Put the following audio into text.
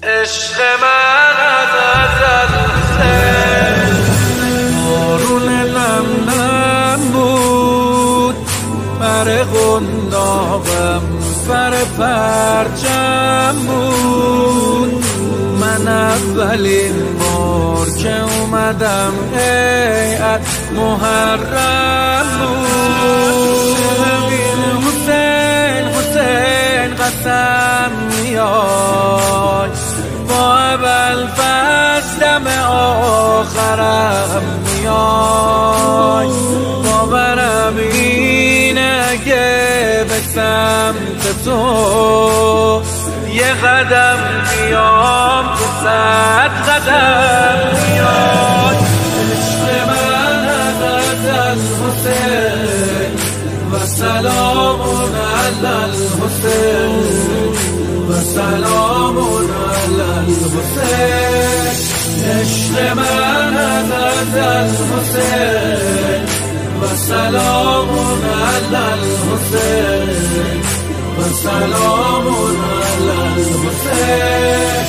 عشق من از بارون لمنم بود، بر قنداقم بر پرچم بود. من اولین بار که اومدم هیئت محرم بود. حسین حسین قسم میای، با اول فصل دم آخرم میای. باورم اینه اگه به سمت تو یه قدم میام، تو 100 قدم میای. عشق من از حسین و سلام علی الحسین و سلام علی الحسین. عشق من از الحسین و سلام علی الحسین و سلام علی الحسین.